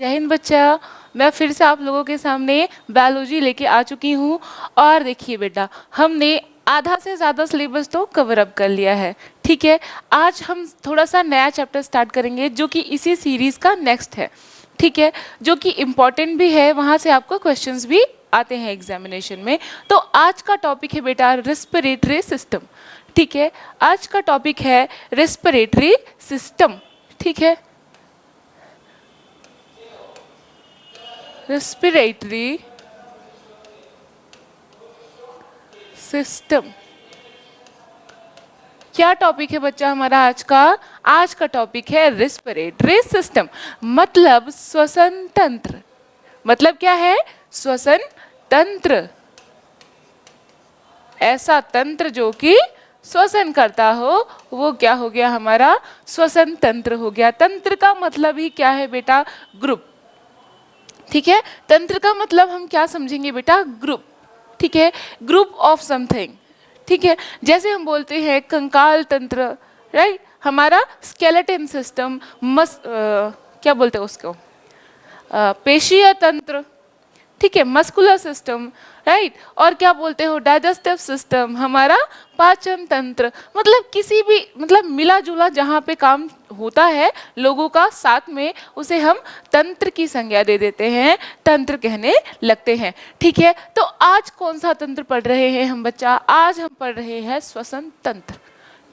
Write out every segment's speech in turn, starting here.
जय हिंद बच्चा। मैं फिर से आप लोगों के सामने बायोलॉजी लेके आ चुकी हूँ। और देखिए बेटा, हमने आधा से ज़्यादा सिलेबस तो कवर अप कर लिया है। ठीक है, आज हम थोड़ा सा नया चैप्टर स्टार्ट करेंगे जो कि इसी सीरीज़ का नेक्स्ट है। ठीक है, जो कि इम्पॉर्टेंट भी है, वहाँ से आपको क्वेश्चंस भी आते हैं एग्जामिनेशन में। तो आज का टॉपिक है बेटा रेस्पिरेटरी सिस्टम। ठीक है, आज का टॉपिक है रेस्पिरेटरी सिस्टम। ठीक है, रेस्पिरेटरी सिस्टम क्या टॉपिक है बच्चा हमारा आज का? आज का टॉपिक है रेस्पिरेटरी सिस्टम, मतलब श्वसन तंत्र। मतलब क्या है? श्वसन तंत्र, ऐसा तंत्र जो कि श्वसन करता हो, वो क्या हो गया हमारा? श्वसन तंत्र हो गया। तंत्र का मतलब ही क्या है बेटा? ग्रुप। ठीक है, तंत्र का मतलब हम क्या समझेंगे बेटा? ग्रुप। ठीक है, ग्रुप ऑफ समथिंग। ठीक है, जैसे हम बोलते हैं कंकाल तंत्र, राइट, हमारा स्केलेटन सिस्टम, क्या बोलते हैं उसको? पेशीय तंत्र। ठीक है, मस्कुलर सिस्टम, राइट, और क्या बोलते हो? डाइजेस्टिव सिस्टम, हमारा पाचन तंत्र। मतलब किसी भी, मतलब मिला जुला जहाँ पे काम होता है लोगों का साथ में, उसे हम तंत्र की संज्ञा दे देते हैं, तंत्र कहने लगते हैं। ठीक है, तो आज कौन सा तंत्र पढ़ रहे हैं हम बच्चा? आज हम पढ़ रहे हैं श्वसन तंत्र।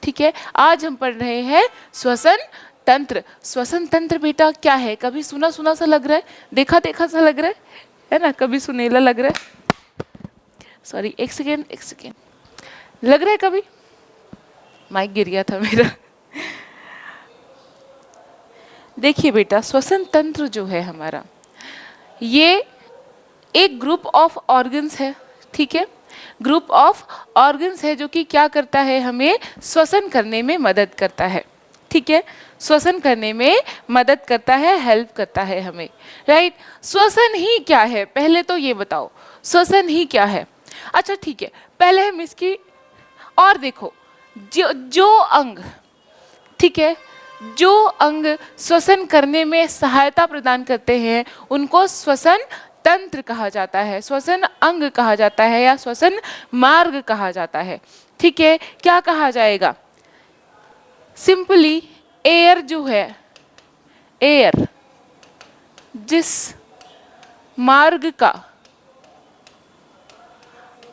ठीक है, आज हम पढ़ रहे हैं श्वसन तंत्र। श्वसन तंत्र बेटा क्या है? कभी सुना सुना सा लग रहा है, देखा देखा सा लग रहा है ना? कभी सुनेला लग रहा है, सॉरी एक सेकेंड, लग रहा है कभी? माइक गिर गया था मेरा। देखिए बेटा, श्वसन तंत्र जो है हमारा, ये एक ग्रुप ऑफ ऑर्गन्स है। ठीक है, ग्रुप ऑफ ऑर्गन्स है जो कि क्या करता है? हमें श्वसन करने में मदद करता है। ठीक है, श्वसन करने में मदद करता है, हेल्प करता है हमें, राइट। श्वसन ही क्या है पहले तो ये बताओ, श्वसन ही क्या है? अच्छा ठीक है, पहले हम इसकी और देखो, जो अंग, ठीक है, जो अंग श्वसन करने में सहायता प्रदान करते हैं उनको श्वसन तंत्र कहा जाता है, श्वसन अंग कहा जाता है, या श्वसन मार्ग कहा जाता है। ठीक है, क्या कहा जाएगा? सिंपली एयर जो है, एयर जिस मार्ग का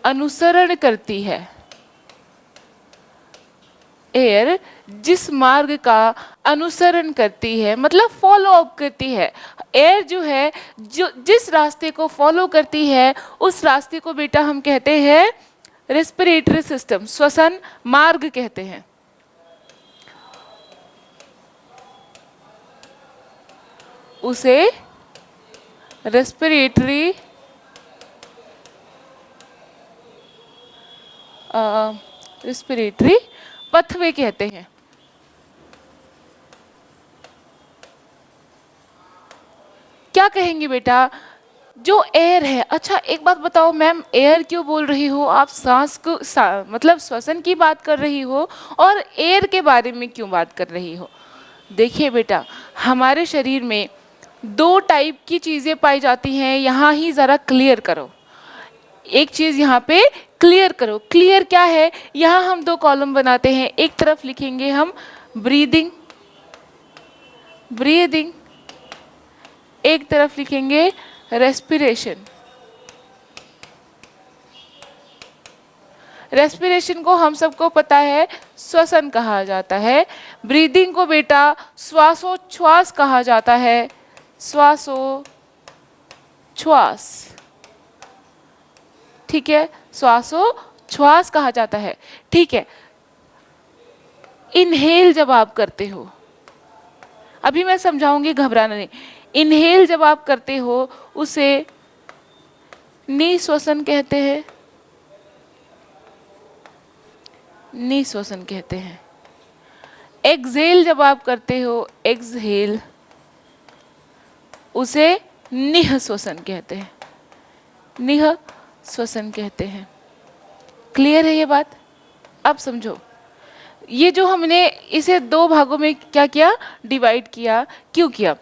अनुसरण करती है, एयर जिस मार्ग का अनुसरण करती है, मतलब फॉलो अप करती है। एयर जो है, जो जिस रास्ते को फॉलो करती है, उस रास्ते को बेटा हम कहते हैं रेस्पिरेटरी सिस्टम, श्वसन मार्ग कहते हैं। उसे रेस्पिरेटरी रेस्पिरेटरी पथवे कहते हैं। क्या कहेंगे बेटा? जो एयर है, अच्छा एक बात बताओ मैम, एयर क्यों बोल रही हो आप? सांस को मतलब श्वसन की बात कर रही हो और एयर के बारे में क्यों बात कर रही हो? देखिए बेटा, हमारे शरीर में दो टाइप की चीज़ें पाई जाती हैं, यहाँ ही ज़रा क्लियर करो। एक चीज़ यहाँ पे क्लियर करो। क्लियर क्या है? यहाँ हम दो कॉलम बनाते हैं, एक तरफ लिखेंगे हम ब्रीदिंग, ब्रीदिंग, एक तरफ लिखेंगे रेस्पिरेशन। रेस्पिरेशन को हम सबको पता है श्वसन कहा जाता है, ब्रीदिंग को बेटा श्वासोच्छ्वास कहा जाता है, श्वासोच्छ्वास। ठीक है, श्वासोच्छ्वास कहा जाता है। ठीक है, इनहेल जब आप करते हो, अभी मैं समझाऊंगी, घबराना नहीं। इनहेल जब आप करते हो उसे निश्वसन कहते हैं, निश्वसन कहते हैं। एक्सहेल जब आप करते हो, एक्सहेल, उसे निःश्वसन कहते हैं, निःश्वसन कहते हैं। क्लियर है ये बात? अब समझो, ये जो हमने इसे दो भागों में क्या किया? डिवाइड किया। क्यों किया?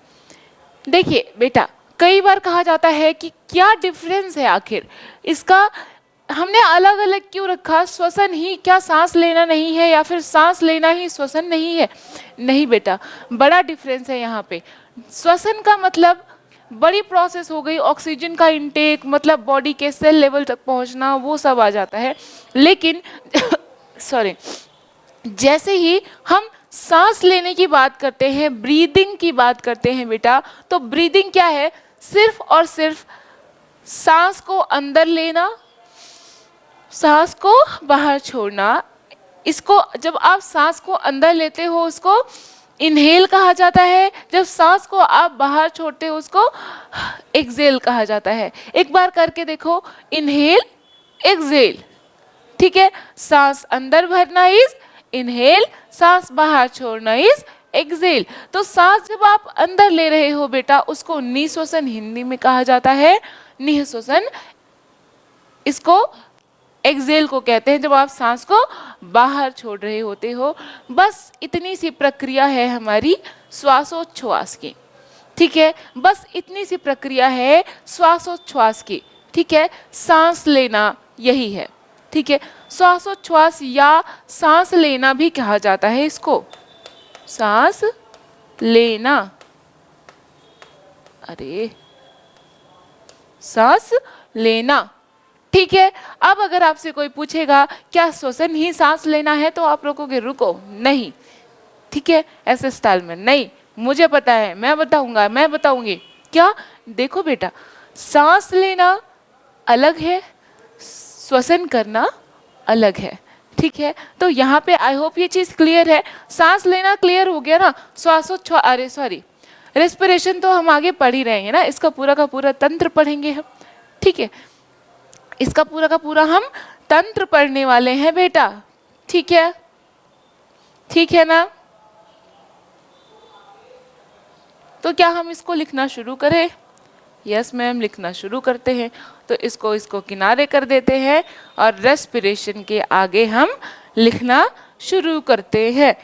देखिए बेटा, कई बार कहा जाता है कि क्या डिफरेंस है आखिर इसका, हमने अलग अलग क्यों रखा, श्वसन ही क्या सांस लेना नहीं है या फिर सांस लेना ही श्वसन नहीं है? नहीं बेटा, बड़ा डिफरेंस है यहाँ पे। श्वसन का मतलब बड़ी प्रोसेस हो गई, ऑक्सीजन का इनटेक, मतलब बॉडी के सेल लेवल तक पहुंचना, वो सब आ जाता है। लेकिन सॉरी, जैसे ही हम सांस लेने की बात करते हैं, ब्रीदिंग की बात करते हैं बेटा, तो ब्रीदिंग क्या है? सिर्फ और सिर्फ सांस को अंदर लेना, सांस को बाहर छोड़ना। इसको जब आप सांस को अंदर लेते हो उसको इनहेल कहा जाता है, जब सांस को आप बाहर छोड़ते हो उसको एक्सेल कहा जाता है। एक बार करके देखो, इनहेल एक्सेल, ठीक है। सांस अंदर भरना इज इनहेल, सांस बाहर छोड़ना इज एक्सेल। तो सांस जब आप अंदर ले रहे हो बेटा, उसको निःश्वसन हिंदी में कहा जाता है, निःश्वसन इसको एक्सेल को कहते हैं जब आप सांस को बाहर छोड़ रहे होते हो। बस इतनी सी प्रक्रिया है हमारी श्वासोच्छ्वास की, ठीक है। बस इतनी सी प्रक्रिया है श्वासोच्छ्वास की, ठीक है। सांस लेना यही है, ठीक है। श्वासोच्छ्वास या सांस लेना भी कहा जाता है इसको, सांस लेना, अरे सांस लेना, ठीक है। अब अगर आपसे कोई पूछेगा क्या श्वसन ही सांस लेना है, तो आप रोकोगे, रुको, नहीं, ठीक है, ऐसे स्टाइल में नहीं, मुझे पता है, मैं बताऊंगा, मैं बताऊंगी। क्या? देखो बेटा, सांस लेना अलग है, श्वसन करना अलग है, ठीक है। तो यहाँ पे आई होप ये चीज क्लियर है। सांस लेना क्लियर हो गया ना, श्वासोच्छ्वास, अरे सॉरी, रेस्पिरेशन तो हम आगे पढ़ ही रहेंगे ना, इसका पूरा का पूरा तंत्र पढ़ेंगे हम, ठीक है। इसका पूरा का पूरा हम तंत्र पढ़ने वाले हैं बेटा, ठीक है, ठीक है ना। तो क्या हम इसको लिखना शुरू करें? यस मैम, लिखना शुरू करते हैं। तो इसको किनारे कर देते हैं और रेस्पिरेशन के आगे हम लिखना शुरू करते हैं।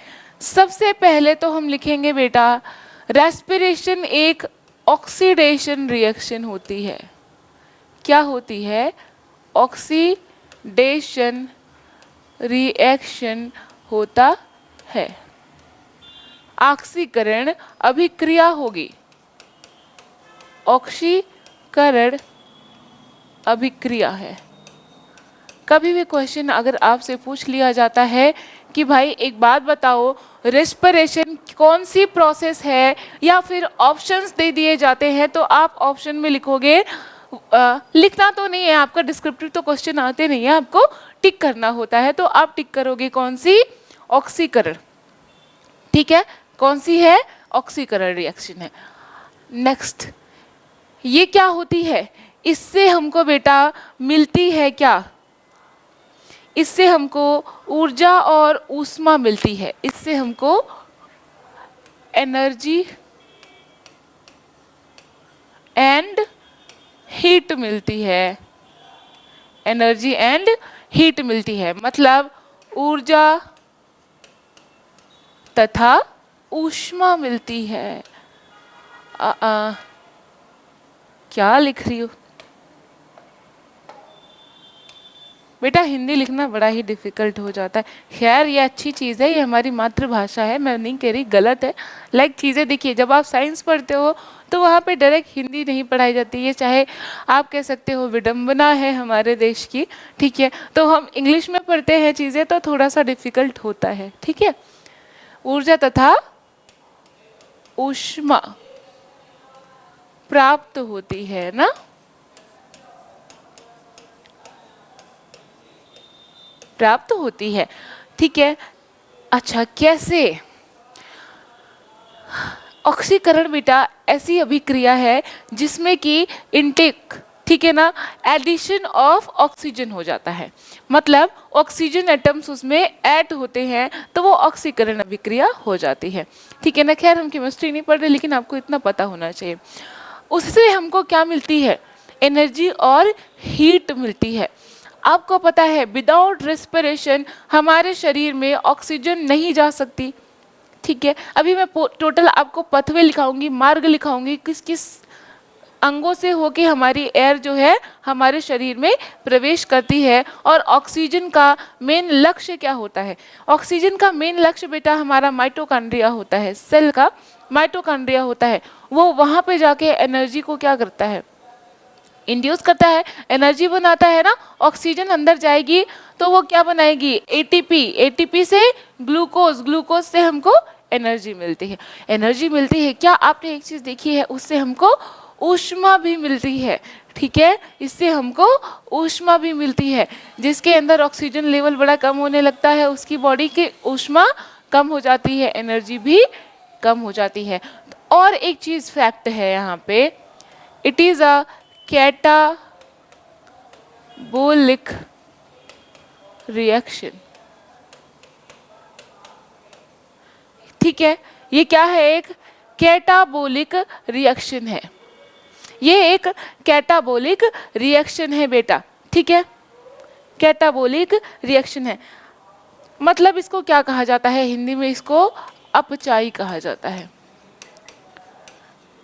सबसे पहले तो हम लिखेंगे बेटा, रेस्पिरेशन एक ऑक्सीडेशन रिएक्शन होती है। क्या होती है? ऑक्सीडेशन रिएक्शन होता है। ऑक्सीकरण अभिक्रिया होगी, ऑक्सीकरण अभिक्रिया है। कभी भी क्वेश्चन अगर आपसे पूछ लिया जाता है कि भाई एक बात बताओ, रेस्पिरेशन कौन सी प्रोसेस है, या फिर ऑप्शंस दे दिए जाते हैं, तो आप ऑप्शन में लिखोगे, लिखना तो नहीं है आपका, डिस्क्रिप्टिव तो क्वेश्चन आते नहीं है, आपको टिक करना होता है। तो आप टिक करोगे कौन सी? ऑक्सीकरण, ठीक है, कौन सी है? ऑक्सीकरण रिएक्शन है। नेक्स्ट, ये क्या होती है? इससे हमको बेटा मिलती है क्या? इससे हमको ऊर्जा और ऊष्मा मिलती है, इससे हमको एनर्जी एंड हीट मिलती है, एनर्जी एंड हीट मिलती है, मतलब ऊर्जा तथा ऊष्मा मिलती है। क्या लिख रही हो बेटा? हिंदी लिखना बड़ा ही डिफिकल्ट हो जाता है। खैर ये अच्छी चीज़ है, ये हमारी मातृभाषा है, मैं नहीं कह रही गलत है। लाइक चीज़ें देखिए, जब आप साइंस पढ़ते हो तो वहाँ पे डायरेक्ट हिंदी नहीं पढ़ाई जाती है, चाहे आप कह सकते हो विडंबना है हमारे देश की, ठीक है। तो हम इंग्लिश में पढ़ते हैं चीज़ें, तो थोड़ा सा डिफिकल्ट होता है, ठीक है। ऊर्जा तथा ऊष्मा प्राप्त होती है ना, प्राप्त होती है, ठीक है। अच्छा, कैसे? ऑक्सीकरण बेटा ऐसी अभिक्रिया है जिसमें कि इनटेक, ठीक है ना, एडिशन ऑफ ऑक्सीजन हो जाता है, मतलब ऑक्सीजन एटम्स उसमें ऐड होते हैं, तो वो ऑक्सीकरण अभिक्रिया हो जाती है, ठीक है ना। खैर हम केमिस्ट्री नहीं पढ़ रहे, लेकिन आपको इतना पता होना चाहिए। उससे हमको क्या मिलती है? एनर्जी और हीट मिलती है। आपको पता है विदाउट रेस्पिरेशन हमारे शरीर में ऑक्सीजन नहीं जा सकती, ठीक है, अभी मैं टोटल आपको पथवे लिखाऊंगी, मार्ग लिखाऊंगी, किस किस अंगों से होके हमारी एयर जो है हमारे शरीर में प्रवेश करती है। और ऑक्सीजन का मेन लक्ष्य क्या होता है? ऑक्सीजन का मेन लक्ष्य बेटा हमारा माइटोकॉन्ड्रिया होता है, सेल का माइटोकॉन्ड्रिया होता है। वो वहां पे जाके एनर्जी को क्या करता है? इंड्यूस करता है, एनर्जी बनाता है ना। ऑक्सीजन अंदर जाएगी तो वो क्या बनाएगी? एटीपी, एटीपी से ग्लूकोज, ग्लूकोज से हमको एनर्जी मिलती है। एनर्जी मिलती है, क्या आपने एक चीज देखी है? उससे हमको ऊष्मा भी मिलती है, ठीक है, इससे हमको ऊष्मा भी मिलती है। जिसके अंदर ऑक्सीजन लेवल बड़ा कम होने लगता है उसकी बॉडी की ऊष्मा कम हो जाती है, एनर्जी भी कम हो जाती है। और एक चीज फैक्ट है यहाँ पे, it is a catabolic reaction, ठीक है। ये क्या है? एक कैटाबोलिक रिएक्शन है, ये एक कैटाबोलिक रिएक्शन है बेटा, ठीक है, कैटाबोलिक रिएक्शन है। मतलब इसको क्या कहा जाता है हिंदी में? इसको अपचायी कहा जाता है,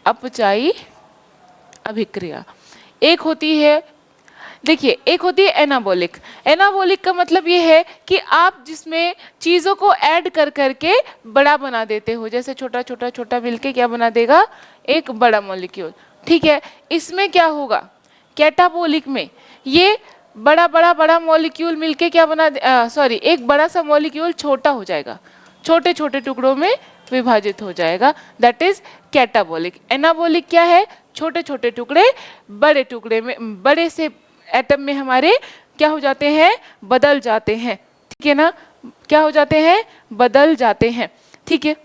अपचायी अभिक्रिया। एक होती है, देखिए, एक होती है एनाबोलिक। एनाबोलिक का मतलब ये है कि आप जिसमें चीज़ों को ऐड कर करके बड़ा बना देते हो, जैसे छोटा छोटा छोटा मिलके क्या बना देगा? एक बड़ा मॉलिक्यूल, ठीक है। इसमें क्या होगा? कैटाबोलिक में ये बड़ा बड़ा बड़ा मॉलिक्यूल मिलके क्या बना सॉरी, एक बड़ा सा मॉलिक्यूल छोटा हो जाएगा, छोटे छोटे टुकड़ों में विभाजित हो जाएगा, दैट इज कैटाबोलिक। एनाबोलिक क्या है? छोटे छोटे टुकड़े बड़े टुकड़े में, बड़े से एटम में हमारे क्या हो जाते हैं? बदल जाते हैं, ठीक है ना, क्या हो जाते हैं? बदल जाते हैं, ठीक है।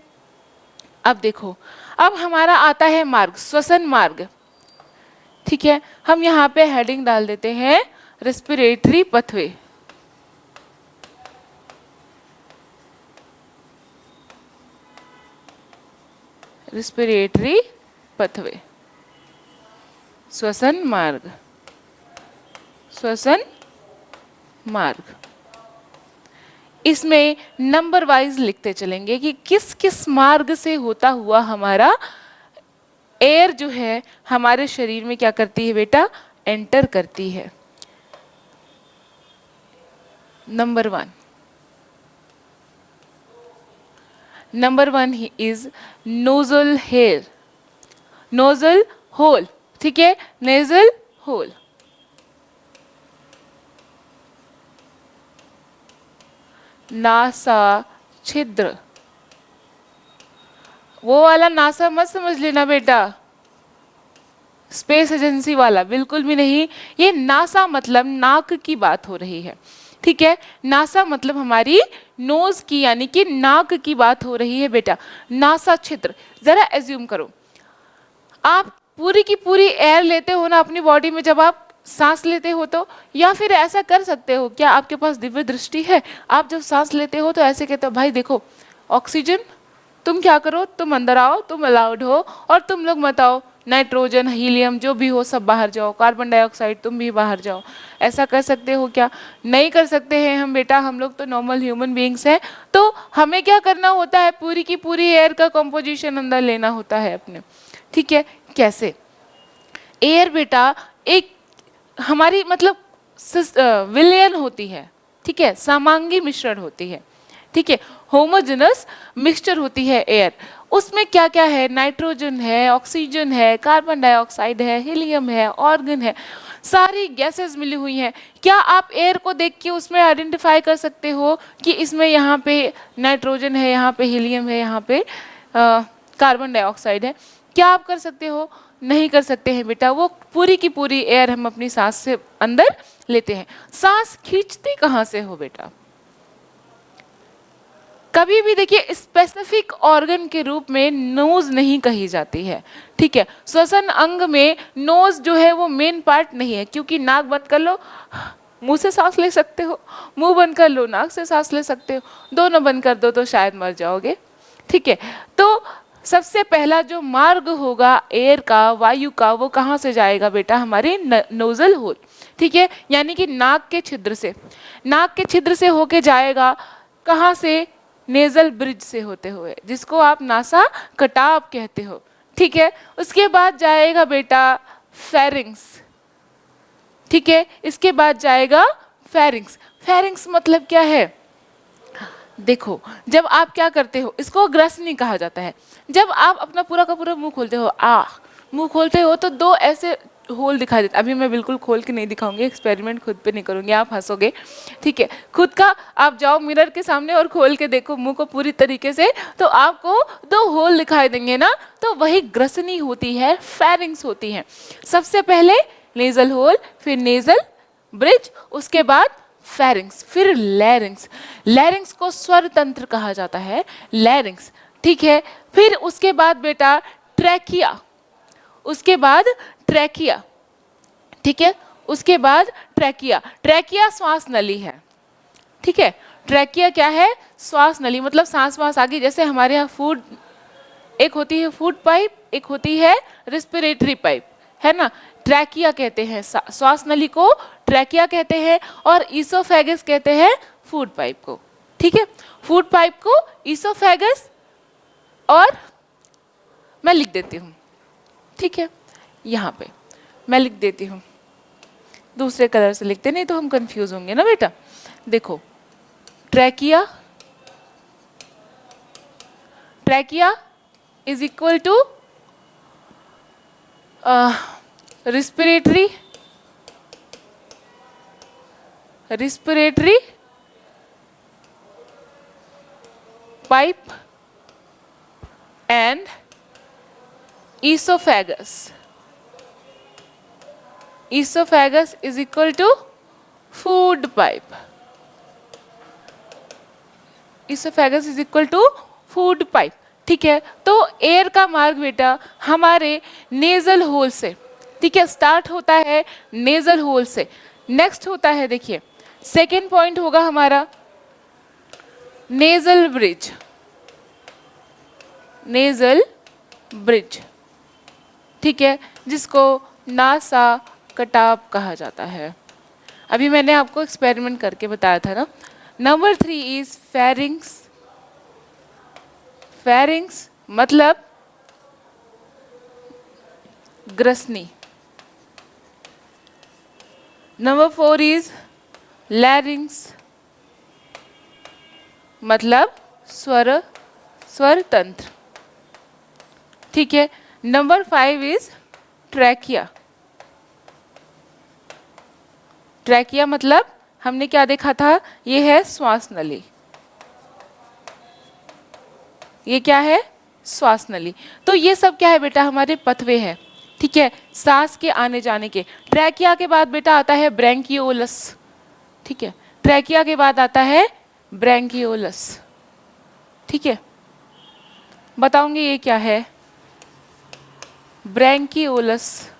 अब देखो, अब हमारा आता है मार्ग, श्वसन मार्ग, ठीक है। हम यहाँ पे हेडिंग डाल देते हैं रेस्पिरेटरी पथवे, रेस्पिरेटरी पथवे, श्वसन मार्ग, श्वसन मार्ग। इसमें नंबर वाइज लिखते चलेंगे कि किस किस मार्ग से होता हुआ हमारा एयर जो है हमारे शरीर में क्या करती है बेटा? एंटर करती है। Number one is nasal hair, nasal hole, ठीक है, नेजल होल। नासा छिद्र, वो वाला नासा मत समझ लेना बेटा, स्पेस एजेंसी वाला, बिल्कुल भी नहीं। ये नासा मतलब नाक की बात हो रही है, ठीक है। नासा मतलब हमारी नोज की, यानी कि नाक की बात हो रही है बेटा। नासा छिद्र, जरा एज्यूम करो आप पूरी की पूरी एयर लेते हो ना अपनी बॉडी में, जब आप सांस लेते हो तो, या फिर ऐसा कर सकते हो, क्या आपके पास दिव्य दृष्टि है? आप जब सांस लेते हो तो ऐसे कहते हो, भाई देखो ऑक्सीजन, तुम क्या करो, तुम अंदर आओ, तुम अलाउड हो, और तुम लोग मत आओ, नाइट्रोजन, हीलियम जो भी हो सब बाहर जाओ, कार्बन डाइऑक्साइड तुम भी बाहर जाओ। ऐसा कर सकते हो क्या? नहीं कर सकते हैं हम बेटा, हम लोग तो नॉर्मल ह्यूमन बीइंग्स हैं। तो हमें क्या करना होता है? पूरी की पूरी एयर का कंपोजिशन अंदर लेना होता है अपने, ठीक है। कैसे? एयर बेटा एक हमारी मतलब विलयन होती है, ठीक है, समांगी मिश्रण होती है, ठीक है, होमोजेनस मिक्सचर होती है एयर। उसमें क्या क्या है? नाइट्रोजन है, ऑक्सीजन है, कार्बन डाइऑक्साइड है, हीलियम है, ऑर्गन है, सारी गैसेस मिली हुई हैं। क्या आप एयर को देख के उसमें आइडेंटिफाई कर सकते हो कि इसमें यहाँ पे नाइट्रोजन है, यहाँ पे हीलियम है, यहाँ पे कार्बन डाइऑक्साइड है? क्या आप कर सकते हो? नहीं कर सकते हैं बेटा। वो पूरी की पूरी एयर हम अपनी सांस से अंदर लेते हैं। सांस खींचते कहाँ से हो बेटा? कभी भी देखिए स्पेसिफिक ऑर्गन के रूप में नोज नहीं कही जाती है, ठीक है। श्वसन अंग में नोज जो है वो मेन पार्ट नहीं है, क्योंकि नाक बंद कर लो मुंह से सांस ले सकते हो, मुंह बंद कर लो नाक से सांस ले सकते हो, दोनों बंद कर दो तो शायद मर जाओगे, ठीक है। तो सबसे पहला जो मार्ग होगा एयर का, वायु का, वो कहाँ से जाएगा बेटा? हमारे नोजल होल, ठीक है, यानी कि नाक के छिद्र से, नाक के छिद्र से होके जाएगा कहाँ से? नेजल ब्रिज से होते हुए, जिसको आप नासा कटाव कहते हो। ठीक है, उसके बाद जाएगा बेटा फेरिंग्स। ठीक है, इसके बाद जाएगा फेरिंग्स। फेरिंग्स मतलब क्या है? देखो, जब आप क्या करते हो, इसको ग्रसनी कहा जाता है। जब आप अपना पूरा का पूरा मुंह खोलते हो, मुंह खोलते हो तो दो ऐसे होल दिखाई देते। अभी मैं बिल्कुल खोल के नहीं दिखाऊंगी, एक्सपेरिमेंट खुद पे नहीं करूंगी, आप हंसोगे। ठीक है, खुद का आप जाओ मिरर के सामने और खोल के देखो मुंह को पूरी तरीके से, तो आपको दो होल दिखाई देंगे ना, तो वही ग्रसनी होती है, फेरिंग्स होती है। सबसे पहले नेजल होल, फिर नेजल ब्रिज, उसके बाद फेरिंग्स, फिर लैरिंग्स। लैरिंग्स को स्वर तंत्र कहा जाता है, लैरिंग्स। ठीक है, फिर उसके बाद बेटा ट्रैकिया, उसके बाद ट्रैकिया। ठीक है, उसके बाद ट्रैकिया। ट्रैकिया श्वास नली है। ठीक है, ट्रैकिया क्या है? श्वास नली, मतलब सांस वास आगे, जैसे हमारे यहाँ फूड, एक होती है फूड पाइप, एक होती है रिस्पिरेटरी पाइप, है ना। ट्रैकिया कहते हैं श्वास नली को, ट्रैकिया कहते हैं, और ईसोफेगस कहते हैं फूड पाइप को। ठीक है, फूड पाइप को ईसोफेगस, और मैं लिख देती हूँ। ठीक है, यहाँ पे मैं लिख देती हूँ, दूसरे कलर से लिखते, नहीं तो हम कंफ्यूज होंगे ना बेटा। देखो, trachea, trachea is equal to respiratory pipe and esophagus. Esophagus is equal to food pipe. Esophagus is equal to food pipe. ठीक है, तो एयर का मार्ग बेटा हमारे नेजल होल से, ठीक है, स्टार्ट होता है नेजल होल से। नेक्स्ट होता है, देखिए सेकेंड पॉइंट होगा हमारा नेजल ब्रिज। नेजल ब्रिज, ठीक है, जिसको नासा कटाव कहा जाता है। अभी मैंने आपको एक्सपेरिमेंट करके बताया था ना। Number 3 is pharynx. फेरिंग्स मतलब ग्रसनी। नंबर 4 इज लैरिंग्स, मतलब स्वर तंत्र। ठीक है, नंबर 5 इज ट्रैकिया। ट्रैकिया मतलब हमने क्या देखा था, ये है श्वास नली। ये क्या है? श्वास नली। तो ये सब क्या है बेटा? हमारे पथवे हैं। ठीक है, सांस के आने जाने के। ट्रैकिया के बाद बेटा आता है ब्रैंकियोलस। ठीक है, ट्रैकिया के बाद आता है ब्रैंकियोलस। ठीक है, बताऊंगी ये क्या है? ब्रैंकियोलस।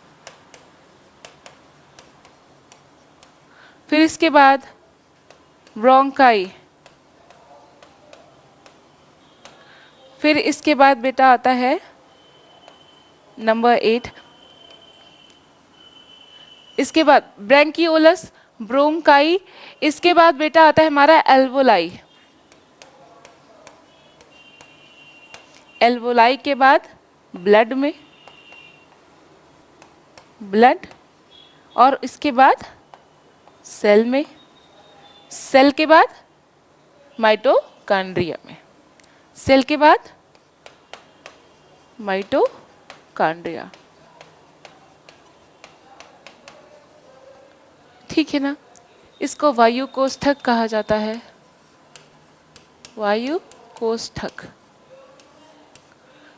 फिर इसके बाद ब्रोंकाई। फिर इसके बाद बेटा आता है नंबर 8। इसके बाद ब्रैंकियोलस, ब्रोंकाई। इसके बाद बेटा आता है हमारा एल्वोलाई। एल्वोलाई के बाद ब्लड में, ब्लड, और इसके बाद सेल में, सेल के बाद माइटोकॉन्ड्रिया में, सेल के बाद माइटोकॉन्ड्रिया। ठीक है ना, इसको वायु कोष्ठक कहा जाता है। वायु कोष्ठक।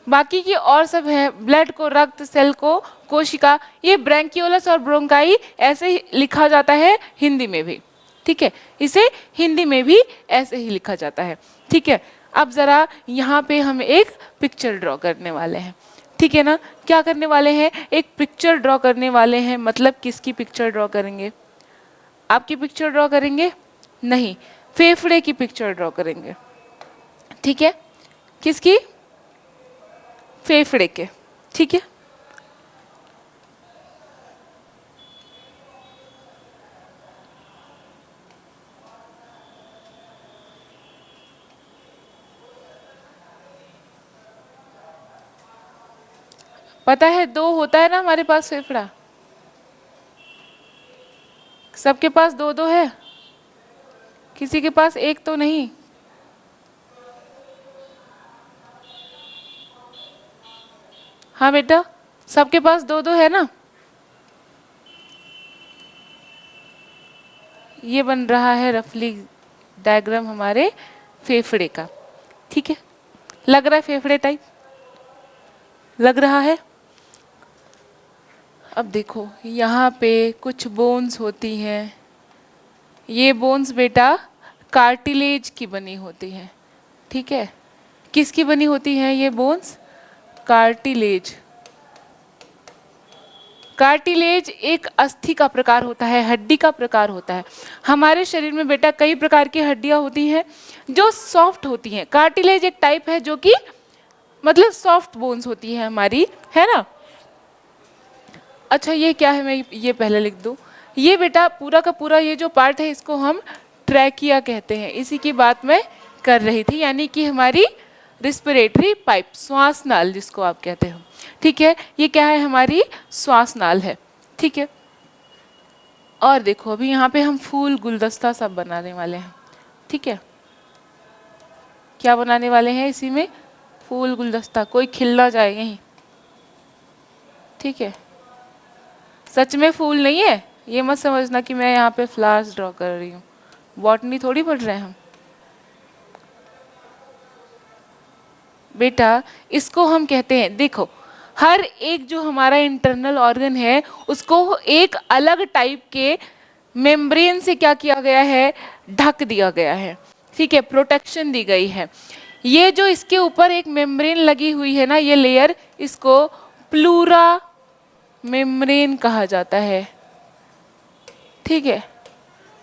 बाकी की और सब है, ब्लड को, रक्त, सेल को कोशिका। ये ब्रैंकियोलस और ब्रोंकाई ऐसे ही लिखा जाता है हिंदी में भी। ठीक है, इसे हिंदी में भी ऐसे ही लिखा जाता है। ठीक है, अब जरा यहाँ पे हम एक पिक्चर ड्रॉ करने वाले हैं। ठीक है ना, क्या करने वाले हैं? एक पिक्चर ड्रॉ करने वाले हैं। मतलब किसकी पिक्चर ड्रॉ करेंगे? आपकी पिक्चर ड्रॉ करेंगे? नहीं, फेफड़े की पिक्चर ड्रॉ करेंगे। ठीक है, किसकी? फेफड़े के। ठीक है, पता है 2 होता है ना हमारे पास फेफड़ा, सबके पास 2-2 है, किसी के पास एक तो नहीं। हाँ बेटा, सबके पास 2-2 है ना। ये बन रहा है रफली डायग्राम हमारे फेफड़े का, ठीक है। लग रहा है फेफड़े टाइप, लग रहा है। अब देखो यहाँ पे कुछ बोन्स होती हैं, ये बोन्स बेटा कार्टिलेज की बनी होती हैं, ठीक है। किसकी बनी होती हैं ये बोन्स? कार्टिलेज। कार्टिलेज एक अस्थि का प्रकार होता है, हड्डी का प्रकार होता है। हमारे शरीर में बेटा कई प्रकार की हड्डियां होती हैं जो सॉफ्ट होती हैं। कार्टिलेज एक टाइप है जो कि मतलब सॉफ्ट बोन्स होती है हमारी, है ना। अच्छा ये क्या है, मैं ये पहले लिख दूं। ये बेटा पूरा का पूरा ये जो पार्ट है इसको हम ट्रैकिया कहते हैं, इसी की बात मैं कर रही थी, यानी कि हमारी रिस्पिरेटरी पाइप, श्वास नाल जिसको आप कहते हो, ठीक है। ये क्या है? हमारी श्वास नाल है, ठीक है। और देखो अभी यहाँ पे हम फूल गुलदस्ता सब बनाने वाले हैं, ठीक है। क्या बनाने वाले हैं इसी में? फूल गुलदस्ता, कोई खिल ना जाए यहीं, ठीक है। सच में फूल नहीं है, ये मत समझना कि मैं यहाँ पे फ्लावर्स ड्रॉ कर रही हूँ, बॉटनी थोड़ी पढ़ रहे हैं हम बेटा। इसको हम कहते हैं, देखो हर एक जो हमारा इंटरनल ऑर्गन है उसको एक अलग टाइप के मेम्ब्रेन से क्या किया गया है? ढक दिया गया है, ठीक है, प्रोटेक्शन दी गई है। ये जो इसके ऊपर एक मेम्ब्रेन लगी हुई है ना, ये लेयर, इसको प्लूरा मेम्ब्रेन कहा जाता है, ठीक है।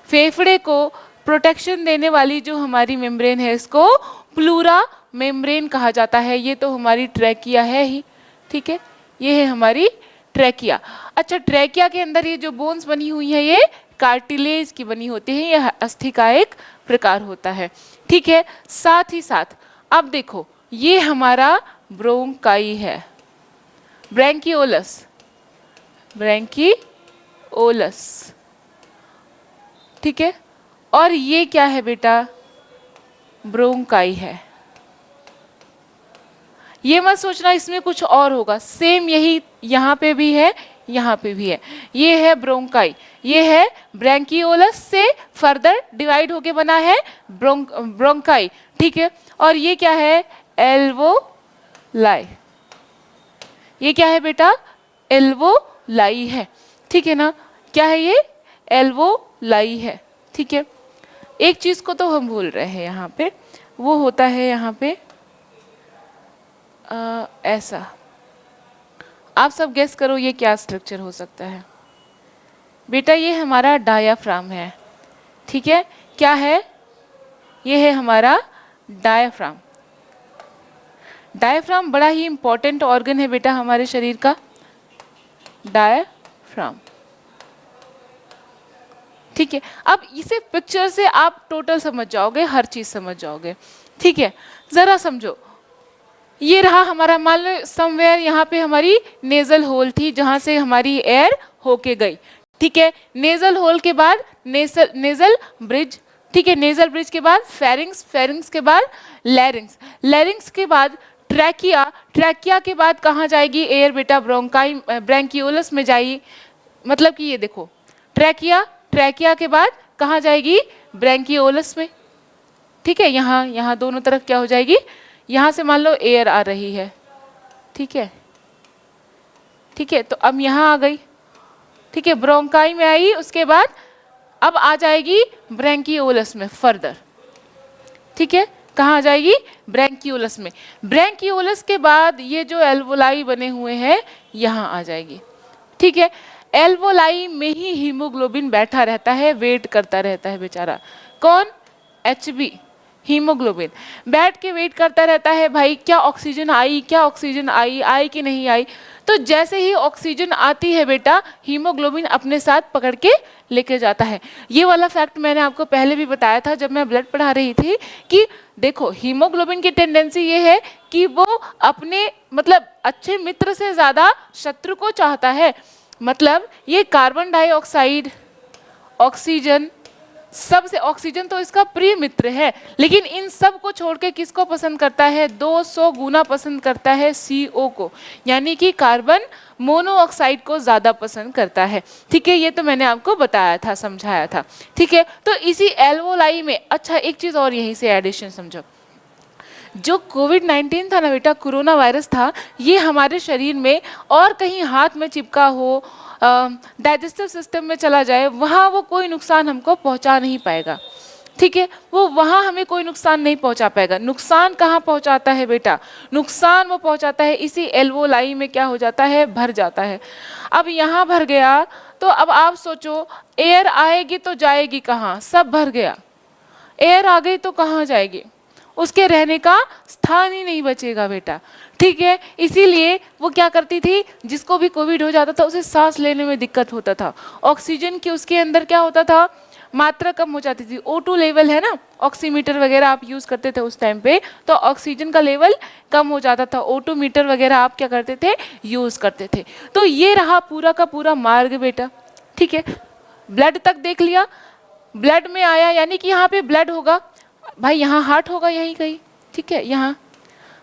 फेफड़े को प्रोटेक्शन देने वाली जो हमारी मेम्ब्रेन है इसको प्लूरा मेम्ब्रेन कहा जाता है। ये तो हमारी ट्रैकिया है ही, ठीक है, ये है हमारी ट्रैकिया। अच्छा, ट्रैकिया के अंदर ये जो बोन्स बनी हुई है ये कार्टिलेज की बनी होती है, यह अस्थि का एक प्रकार होता है, ठीक है। साथ ही साथ अब देखो ये हमारा ब्रोंकाई है, ब्रैंकियोलस, ब्रैंकियोलस, ठीक है। और ये क्या है बेटा? ब्रोंकाई है। ये मत सोचना इसमें कुछ और होगा, सेम यही यहाँ पे भी है, यहाँ पे भी है। ये है ब्रोंकाई, ये है ब्रैंकियोलस से फर्दर डिवाइड होके बना है ब्रोंकाई, ठीक है। और ये क्या है? एल्वोलाई। ये क्या है बेटा? एल्वोलाई है, ठीक है ना। क्या है ये? एल्वोलाई है, ठीक है। एक चीज को तो हम भूल रहे हैं यहाँ पे, वो होता है यहाँ पे ऐसा। आप सब गेस करो ये क्या स्ट्रक्चर हो सकता है बेटा? ये हमारा डायाफ्राम है, ठीक है। क्या है? ये है हमारा डायाफ्राम। डायाफ्राम बड़ा ही इंपॉर्टेंट ऑर्गन है बेटा हमारे शरीर का, डायाफ्राम, ठीक है। अब इसे पिक्चर से आप टोटल समझ जाओगे, हर चीज समझ जाओगे, ठीक है। जरा समझो, ये रहा हमारा, मान लो समवेयर यहाँ पे हमारी नेजल होल थी जहां से हमारी एयर होके गई, ठीक है। नेजल होल के बाद नेजल ब्रिज, ठीक है। नेजल ब्रिज के बाद फेरिंग्स, फेरिंग्स के बाद लैरिंग्स, लैरिंग्स के बाद ट्रैकिया, ट्रैकिया के बाद कहाँ जाएगी एयर बेटा? ब्रोंकाई, ब्रैंकियोलस में जाएगी। मतलब कि ये देखो ट्रैकिया, ट्रैकिया के बाद कहाँ जाएगी? ब्रैंकियोलस में, ठीक है। यहाँ दोनों तरफ क्या हो जाएगी? यहाँ से मान लो एयर आ रही है, ठीक है, ठीक है। तो अब यहाँ आ गई, ठीक है, ब्रोंकाई में आई, उसके बाद अब आ जाएगी ब्रैंकियोलस में फर्दर, ठीक है। कहाँ आ जाएगी? ब्रैंकियोलस में। ब्रैंकियोलस के बाद ये जो एल्वोलाई बने हुए हैं यहाँ आ जाएगी, ठीक है। एल्वोलाई में ही हीमोग्लोबिन बैठा रहता है, वेट करता रहता है बेचारा। कौन? HB, हीमोग्लोबिन बैठ के वेट करता रहता है, भाई क्या ऑक्सीजन आई, क्या ऑक्सीजन आई, आई कि नहीं आई। तो जैसे ही ऑक्सीजन आती है बेटा, हीमोग्लोबिन अपने साथ पकड़ के लेके जाता है। ये वाला फैक्ट मैंने आपको पहले भी बताया था जब मैं ब्लड पढ़ा रही थी कि देखो हीमोग्लोबिन की टेंडेंसी ये है कि वो अपने मतलब अच्छे मित्र से ज्यादा शत्रु को चाहता है। मतलब ये कार्बन डाइऑक्साइड, ऑक्सीजन, सबसे ऑक्सीजन तो इसका प्रिय मित्र है, लेकिन इन सब को छोड़ के किसको पसंद करता है? 200 गुना पसंद करता है CO को, यानी कि कार्बन मोनोऑक्साइड को ज्यादा पसंद करता है। ठीक है, ये तो मैंने आपको बताया था, समझाया था। ठीक है, तो इसी एल्वोलाई में, अच्छा एक चीज और यहीं से एडिशन समझो, जो कोविड-19 था ना बेटा, कोरोना वायरस था, ये हमारे शरीर में और कहीं हाथ में चिपका हो, डाइजेस्टिव सिस्टम में चला जाए, वहाँ वो कोई नुकसान हमको पहुँचा नहीं पाएगा। ठीक है, वो वहाँ हमें कोई नुकसान नहीं पहुँचा पाएगा। नुकसान कहाँ पहुँचाता है बेटा? नुकसान वो पहुँचाता है इसी एल्वोलाई में, क्या हो जाता है? भर जाता है। अब यहाँ भर गया तो अब आप सोचो, एयर आएगी तो जाएगी कहाँ? सब भर गया। एयर आ गई तो कहाँ जाएगी? उसके रहने का स्थान ही नहीं बचेगा बेटा। ठीक है, इसीलिए वो क्या करती थी, जिसको भी कोविड हो जाता था उसे सांस लेने में दिक्कत होता था। ऑक्सीजन की उसके अंदर क्या होता था? मात्रा कम हो जाती थी। O2 लेवल है ना, ऑक्सीमीटर वगैरह आप यूज करते थे उस टाइम पे, तो ऑक्सीजन का लेवल कम हो जाता था। O2 मीटर वगैरह आप क्या करते थे? यूज करते थे। तो ये रहा पूरा का पूरा मार्ग बेटा। ठीक है, ब्लड तक देख लिया, ब्लड में आया यानी कि यहाँ पे ब्लड होगा भाई, यहाँ हार्ट होगा यहीं कहीं। ठीक है, यहाँ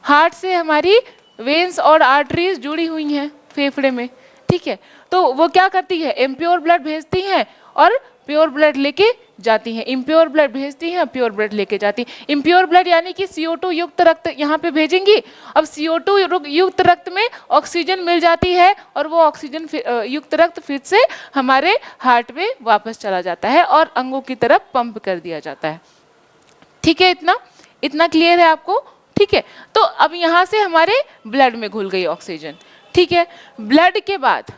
हार्ट से हमारी वेन्स और आर्टरीज जुड़ी हुई हैं फेफड़े में। ठीक है, तो वो क्या करती है? इम्प्योर ब्लड भेजती हैं और प्योर ब्लड लेके जाती हैं। इम्प्योर ब्लड भेजती हैं, प्योर ब्लड लेके जाती हैं। इम्प्योर ब्लड यानी कि CO2 युक्त रक्त यहाँ पे भेजेंगी। अब CO2 युक्त रक्त में ऑक्सीजन मिल जाती है और वो ऑक्सीजन युक्त रक्त फिर से हमारे हार्ट में वापस चला जाता है और अंगों की तरफ पंप कर दिया जाता है। ठीक है, इतना क्लियर है आपको? ठीक है, तो अब यहाँ से हमारे ब्लड में घुल गई ऑक्सीजन। ठीक है, ब्लड के बाद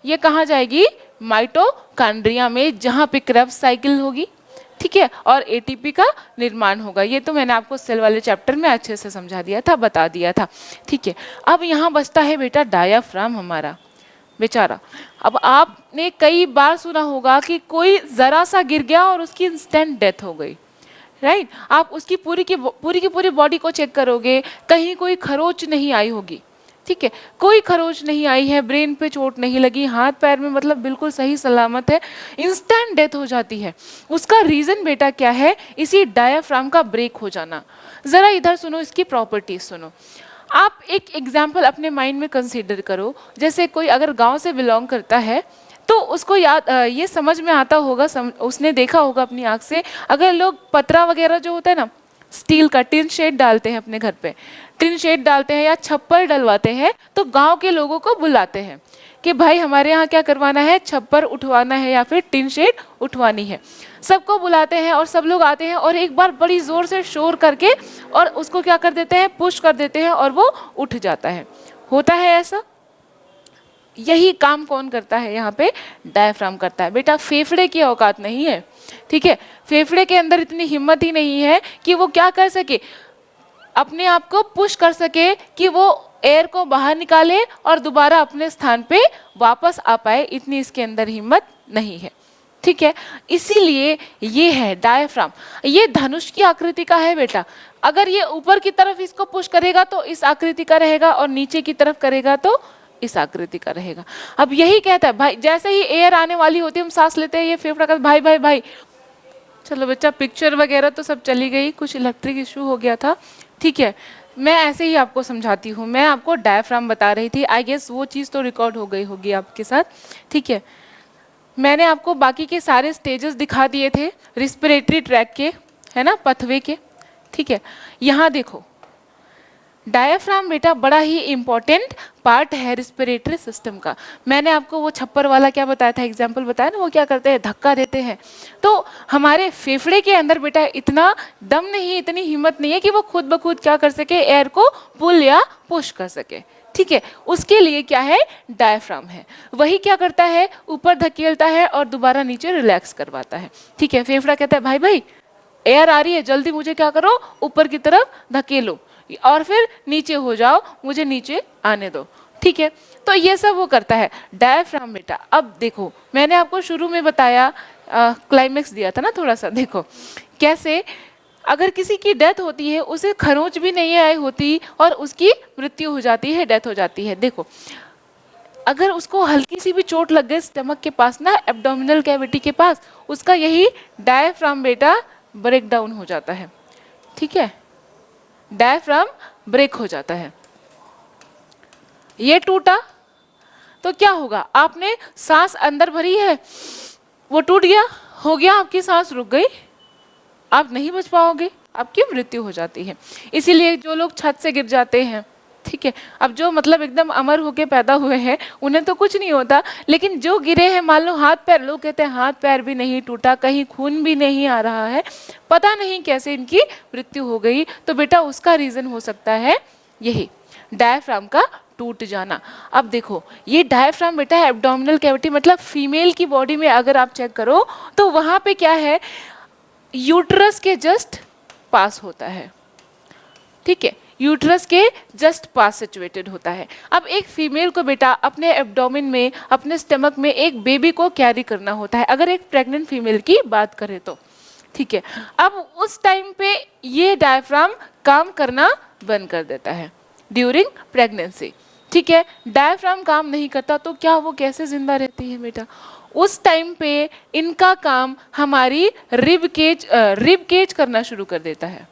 ये कहाँ जाएगी? माइटोकॉन्ड्रिया में, जहाँ पे क्रेब्स साइकिल होगी। ठीक है, और ATP का निर्माण होगा। ये तो मैंने आपको सेल वाले चैप्टर में अच्छे से समझा दिया था, बता दिया था। ठीक है, अब यहाँ बचता है बेटा डायाफ्राम हमारा बेचारा। अब आपने कई बार सुना होगा कि कोई जरा सा गिर गया और उसकी इंस्टेंट डेथ हो गई, राइट? आप उसकी पूरी की पूरी बॉडी को चेक करोगे, कहीं कोई खरोच नहीं आई होगी। ठीक है, कोई खरोच नहीं आई है, ब्रेन पे चोट नहीं लगी, हाथ पैर में मतलब बिल्कुल सही सलामत है, इंस्टेंट डेथ हो जाती है। उसका रीजन बेटा क्या है? इसी डायाफ्राम का ब्रेक हो जाना। जरा इधर सुनो, इसकी प्रॉपर्टीज सुनो। आप एक एग्जाम्पल अपने माइंड में कंसीडर करो। जैसे कोई अगर गाँव से बिलोंग करता है तो उसको याद ये समझ में आता होगा, उसने देखा होगा अपनी आँख से, अगर लोग पतरा वगैरह जो होता है ना, स्टील का टिन शेड डालते हैं अपने घर पे, टिन शेड डालते हैं या छप्पर डलवाते हैं, तो गांव के लोगों को बुलाते हैं कि भाई हमारे यहाँ क्या करवाना है? छप्पर उठवाना है या फिर टिन शेड उठवानी है। सबको बुलाते हैं और सब लोग आते हैं और एक बार बड़ी जोर से शोर करके और उसको क्या कर देते हैं? पुश कर देते हैं और वो उठ जाता है। होता है ऐसा? यही काम कौन करता है यहाँ पे? डायफ्राम करता है बेटा। फेफड़े की औकात नहीं है। ठीक है, फेफड़े के अंदर इतनी हिम्मत ही नहीं है कि वो क्या कर सके, अपने आप को पुश कर सके कि वो एयर को बाहर निकाले और दोबारा अपने स्थान पे वापस आ पाए, इतनी इसके अंदर हिम्मत नहीं है। ठीक है, इसीलिए ये है डायफ्राम। ये धनुष की आकृति का है बेटा। अगर ये ऊपर की तरफ इसको पुश करेगा तो इस आकृति का रहेगा और नीचे की तरफ करेगा तो इस आकृति का रहेगा। अब यही कहता है भाई, जैसे ही एयर आने वाली होती है हम सांस लेते हैं, ये फेफड़ा का भाई भाई भाई। चलो बच्चा, पिक्चर वगैरह तो सब चली गई, कुछ इलेक्ट्रिक इशू हो गया था। ठीक है, मैं ऐसे ही आपको समझाती हूँ। मैं आपको डायफ्राम बता रही थी, आई गेस वो चीज़ तो रिकॉर्ड हो गई होगी आपके साथ। ठीक है, मैंने आपको बाकी के सारे स्टेजेस दिखा दिए थे रिस्पिरेटरी ट्रैक के, है ना, पथवे के। ठीक है, यहाँ देखो, डायफ्राम बेटा बड़ा ही इंपॉर्टेंट पार्ट है रिस्पिरेटरी सिस्टम का। मैंने आपको वो छप्पर वाला क्या बताया था, एग्जाम्पल बताया ना, वो क्या करते हैं? धक्का देते हैं। तो हमारे फेफड़े के अंदर बेटा इतना दम नहीं, इतनी हिम्मत नहीं है कि वो खुद ब खुद क्या कर सके, एयर को पुल या पुश कर सके। ठीक है, उसके लिए क्या है? डायफ्राम है। वही क्या करता है? ऊपर धकेलता है और दोबारा नीचे रिलैक्स करवाता है। ठीक है, फेफड़ा कहता है भाई भाई एयर आ रही है, जल्दी मुझे क्या करो, ऊपर की तरफ धकेलो और फिर नीचे हो जाओ, मुझे नीचे आने दो। ठीक है, तो ये सब वो करता है डायफ्राम बेटा। अब देखो मैंने आपको शुरू में बताया, क्लाइमेक्स दिया था ना थोड़ा सा, देखो कैसे अगर किसी की डेथ होती है उसे खरोंच भी नहीं आई होती और उसकी मृत्यु हो जाती है, डेथ हो जाती है। देखो अगर उसको हल्की सी भी चोट लग गई स्टमक के पास ना, एब्डोमिनल कैविटी के पास, उसका यही डायफ्राम बेटा ब्रेक डाउन हो जाता है। ठीक है, डायफ्राम ब्रेक हो जाता है। ये टूटा तो क्या होगा, आपने सांस अंदर भरी है, वो टूट गया, हो गया, आपकी सांस रुक गई, आप नहीं बच पाओगे, आपकी मृत्यु हो जाती है। इसीलिए जो लोग छत से गिर जाते हैं, ठीक है, अब जो मतलब एकदम अमर होके पैदा हुए हैं उन्हें तो कुछ नहीं होता, लेकिन जो गिरे हैं मान लो हाथ पैर, लोग कहते हैं हाथ पैर भी नहीं टूटा, कहीं खून भी नहीं आ रहा है, पता नहीं कैसे इनकी मृत्यु हो गई, तो बेटा उसका रीजन हो सकता है यही डायफ्राम का टूट जाना। अब देखो ये डायफ्राम बेटा एब्डोमिनल कैविटी, मतलब फीमेल की बॉडी में अगर आप चेक करो तो वहां पे क्या है, यूट्रस के जस्ट पास होता है। ठीक है, यूट्रस के जस्ट पास सिचुएटेड होता है। अब एक फीमेल को बेटा अपने एब्डोमेन में, अपने स्टमक में एक बेबी को कैरी करना होता है, अगर एक प्रेग्नेंट फीमेल की बात करें तो। ठीक है, अब उस टाइम पे ये डायफ्राम काम करना बंद कर देता है ड्यूरिंग प्रेगनेंसी। ठीक है, डायफ्राम काम नहीं करता तो क्या वो कैसे जिंदा रहती है बेटा, उस टाइम पे इनका काम हमारी रिब केज करना शुरू कर देता है।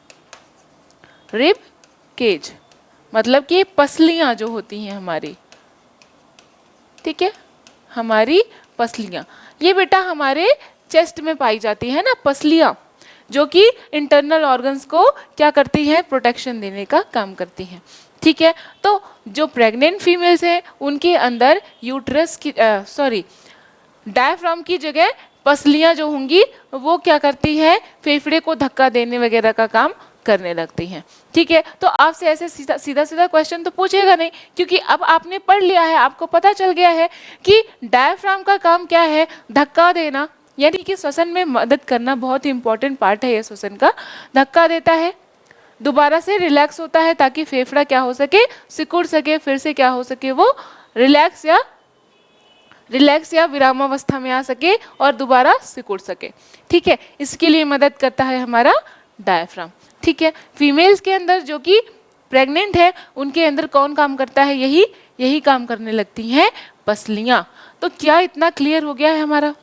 रिब केज मतलब कि पसलियां जो होती हैं हमारी, ठीक है, हमारी पसलियां, ये बेटा हमारे चेस्ट में पाई जाती है ना पसलियां, जो कि इंटरनल ऑर्गन्स को क्या करती है, प्रोटेक्शन देने का काम करती हैं। ठीक है, तो जो प्रेग्नेंट फीमेल्स हैं उनके अंदर यूट्रस की डायफ्राम की जगह पसलियां जो होंगी वो क्या करती है, फेफड़े को धक्का देने वगैरह का काम करने लगती हैं। ठीक है, तो आपसे ऐसे सीधा सीधा क्वेश्चन तो पूछेगा नहीं, क्योंकि अब आपने पढ़ लिया है, आपको पता चल गया है कि डायफ्राम का काम क्या है, धक्का देना, यानी कि श्वसन में मदद करना, बहुत ही इंपॉर्टेंट पार्ट है ये श्वसन का। धक्का देता है, दोबारा से रिलैक्स होता है ताकि फेफड़ा क्या हो सके, सिकुड़ सके, फिर से क्या हो सके, वो रिलैक्स या विरामावस्था में आ सके और दोबारा सिकुड़ सके। ठीक है, इसके लिए मदद करता है हमारा डायफ्राम। ठीक है, फीमेल्स के अंदर जो कि प्रेग्नेंट है उनके अंदर कौन काम करता है, यही काम करने लगती हैं पसलियां। तो क्या इतना क्लियर हो गया है हमारा,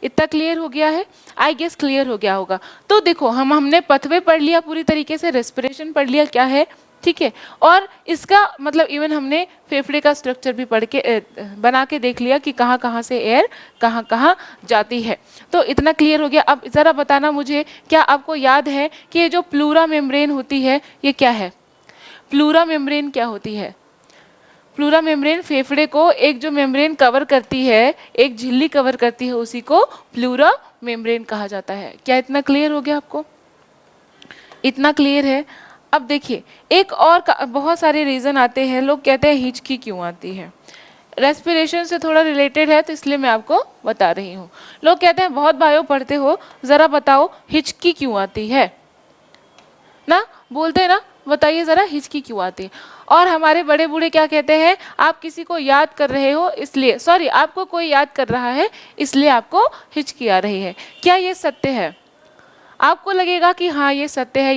इतना क्लियर हो गया है, आई गेस क्लियर हो गया होगा। तो देखो हमने पथवे पढ़ लिया पूरी तरीके से, रेस्पिरेशन पढ़ लिया क्या है, ठीक है, और इसका मतलब इवन हमने फेफड़े का स्ट्रक्चर भी पढ़ के बना के देख लिया कि कहाँ कहाँ से एयर कहाँ कहाँ जाती है। तो इतना क्लियर हो गया। अब ज़रा बताना मुझे, क्या आपको याद है कि ये जो प्लूरा मेम्ब्रेन होती है ये क्या है, प्लूरा मेम्ब्रेन क्या होती है? प्लूरा मेम्ब्रेन फेफड़े को एक जो मेम्ब्रेन कवर करती है, एक झिल्ली कवर करती है, उसी को प्लूरा मेम्ब्रेन कहा जाता है। क्या इतना क्लियर हो गया आपको? इतना क्लियर है। अब देखिए एक और बहुत सारे रीज़न आते हैं, लोग कहते हैं हिचकी क्यों आती है, रेस्पिरेशन से थोड़ा रिलेटेड है तो इसलिए मैं आपको बता रही हूँ। लोग कहते हैं बहुत बायो पढ़ते हो, ज़रा बताओ हिचकी क्यों आती है ना, बोलते हैं ना, बताइए ज़रा हिचकी क्यों आती है। और हमारे बड़े बूढ़े क्या कहते हैं, आप किसी को याद कर रहे हो इसलिए, सॉरी आपको कोई याद कर रहा है इसलिए आपको हिचकी आ रही है। क्या ये सत्य है? आपको लगेगा कि हाँ ये सत्य है,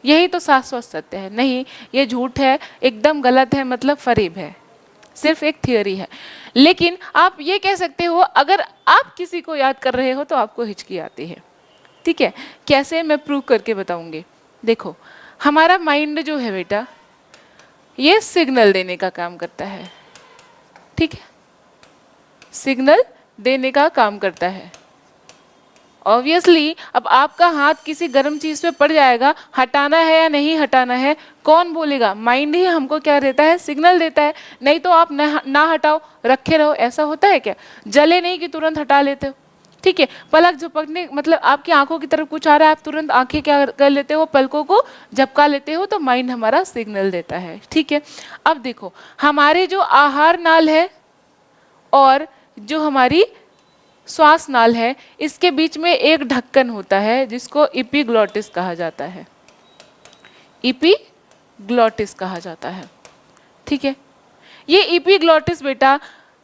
यही तो शाश्वत सत्य है। नहीं, ये झूठ है, एकदम गलत है, मतलब फरेब है, सिर्फ एक थियोरी है। लेकिन आप ये कह सकते हो अगर आप किसी को याद कर रहे हो तो आपको हिचकी आती है। ठीक है, कैसे, मैं प्रूव करके बताऊंगी। देखो हमारा माइंड जो है बेटा ये सिग्नल देने का काम करता है। ठीक है, सिग्नल देने का काम करता है। ऑब्वियसली अब आपका हाथ किसी गर्म चीज पे पड़ जाएगा, हटाना है या नहीं हटाना है कौन बोलेगा? माइंड ही हमको क्या देता है, सिग्नल देता है। नहीं तो आप ना हटाओ, रखे रहो, ऐसा होता है क्या? जले नहीं कि तुरंत हटा लेते हो। ठीक है, पलक झपकने मतलब आपकी आंखों की तरफ कुछ आ रहा है, आप तुरंत आंखें क्या कर लेते हो, पलकों को झपका लेते हो, तो माइंड हमारा सिग्नल देता है। ठीक है, अब देखो हमारे जो आहार नाल है और जो हमारी श्वास नाल है, इसके बीच में एक ढक्कन होता है जिसको इपीग्लॉटिस कहा जाता है। इपीग्लॉटिस कहा जाता है। ठीक है, ये एपिग्लॉटिस बेटा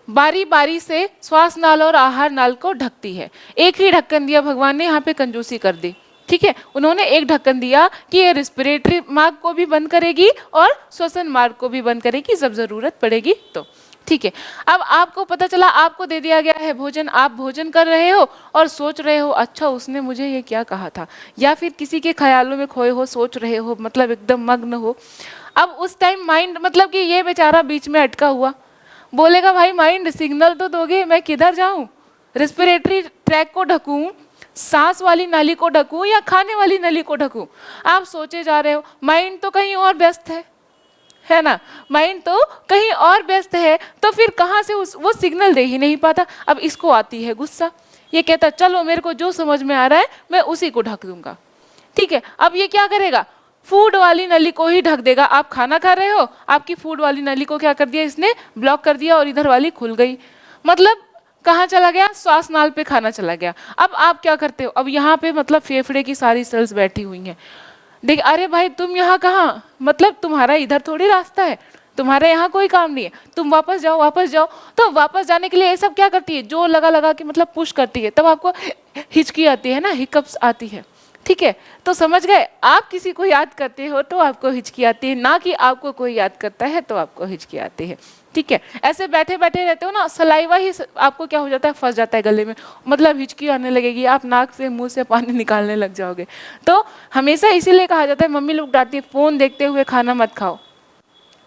बारी बारी से श्वास नाल और आहार नाल को ढकती है। एक ही ढक्कन दिया भगवान ने, यहाँ पे कंजूसी कर दी, ठीक है। उन्होंने एक ढक्कन दिया कि ये रिस्पिरेटरी मार्ग को भी बंद करेगी और श्वसन मार्ग को भी बंद करेगी जब जरूरत पड़ेगी तो, ठीक है। अब आपको पता चला, आपको दे दिया गया है भोजन, आप भोजन कर रहे हो और सोच रहे हो अच्छा उसने मुझे ये क्या कहा था, या फिर किसी के ख्यालों में खोए हो, सोच रहे हो, मतलब एकदम मग्न हो। अब उस टाइम माइंड, मतलब कि ये बेचारा बीच में अटका हुआ, बोलेगा भाई माइंड सिग्नल तो दोगे, मैं किधर जाऊं, रेस्पिरेटरी ट्रैक को ढकूं, सांस वाली नली को ढकूं या खाने वाली नली को ढकूं। आप सोचे जा रहे हो, माइंड तो कहीं और व्यस्त है ना, माइंड तो कहीं और व्यस्त है, तो फिर कहाँ से वो सिग्नल दे ही नहीं पाता। अब इसको आती है गुस्सा, ये कहता चलो मेरे को जो समझ में आ रहा है मैं उसी को ढक दूंगा, ठीक है। अब ये क्या करेगा, फूड वाली नली को ही ढक देगा। आप खाना खा रहे हो, आपकी फूड वाली नली को क्या कर दिया इसने, ब्लॉक कर दिया, और इधर वाली खुल गई, मतलब कहाँ चला गया, श्वास नाल पे खाना चला गया। अब आप क्या करते हो, अब यहाँ पे मतलब फेफड़े की सारी सेल्स बैठी हुई हैं, देख अरे भाई तुम यहाँ कहाँ, मतलब तुम्हारा इधर थोड़ी रास्ता है, तुम्हारे यहाँ कोई काम नहीं है, तुम वापस जाओ वापस जाओ। तो वापस जाने के लिए ये सब क्या करती है, जोर लगा लगा के मतलब पुश करती है, तब आपको हिचकी आती है ना, हिकअप्स आती है, ठीक है। तो समझ गए, आप किसी को याद करते हो तो आपको हिचकी आती है, ना कि आपको कोई याद करता है तो आपको हिचकी आती है, ठीक है। ऐसे बैठे बैठे रहते हो ना, सलाइवा ही आपको क्या हो जाता है, फंस जाता है गले में, मतलब हिचकी आने लगेगी, आप नाक से मुंह से पानी निकालने लग जाओगे। तो हमेशा इसीलिए कहा जाता है, मम्मी लोग डांटती है, फोन देखते हुए खाना मत खाओ,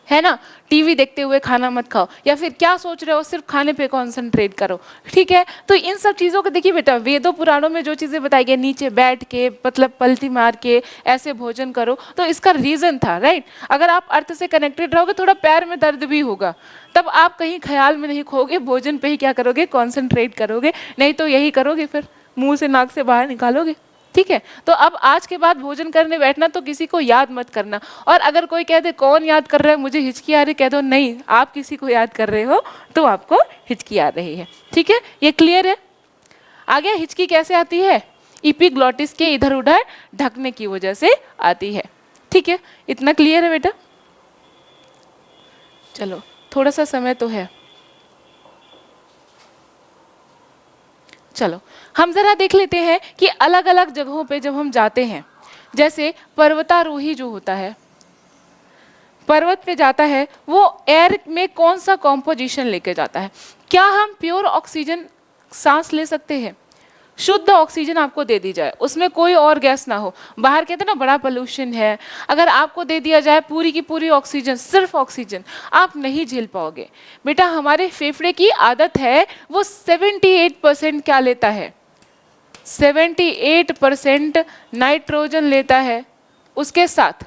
है ना, टीवी देखते हुए खाना मत खाओ, या फिर क्या सोच रहे हो सिर्फ खाने पे कंसंट्रेट करो, ठीक है। तो इन सब चीज़ों को देखिए बेटा, वेदों पुराणों में जो चीज़ें बताई गई, नीचे बैठ के मतलब पलथी मार के ऐसे भोजन करो, तो इसका रीज़न था, राइट। अगर आप अर्थ से कनेक्टेड रहोगे, थोड़ा पैर में दर्द भी होगा, तब आप कहीं ख्याल में नहीं खोगे, भोजन पे ही क्या करोगे, कॉन्सेंट्रेट करोगे, नहीं तो यही करोगे, फिर मुँह से नाक से बाहर निकालोगे, ठीक है। तो अब आज के बाद भोजन करने बैठना तो किसी को याद मत करना, और अगर कोई कह दे कौन याद कर रहा है मुझे हिचकी आ रही, कह दो नहीं आप किसी को याद कर रहे हो तो आपको हिचकी आ रही है, ठीक है। ये क्लियर है। आगे हिचकी कैसे आती है, एपिग्लॉटिस के इधर उधर ढकने की वजह से आती है, ठीक है। इतना क्लियर है बेटा। चलो थोड़ा सा समय तो है, चलो हम जरा देख लेते हैं कि अलग अलग जगहों पे जब हम जाते हैं, जैसे पर्वतारोही जो होता है, पर्वत पे जाता है, वो एयर में कौन सा कॉम्पोजिशन लेके जाता है। क्या हम प्योर ऑक्सीजन सांस ले सकते हैं, शुद्ध ऑक्सीजन आपको दे दी जाए, उसमें कोई और गैस ना हो, बाहर कहते हैं ना बड़ा पोल्यूशन है, अगर आपको दे दिया जाए पूरी की पूरी ऑक्सीजन, सिर्फ ऑक्सीजन, आप नहीं झेल पाओगे बेटा। हमारे फेफड़े की आदत है, वो 78% क्या लेता है, 78% नाइट्रोजन लेता है, उसके साथ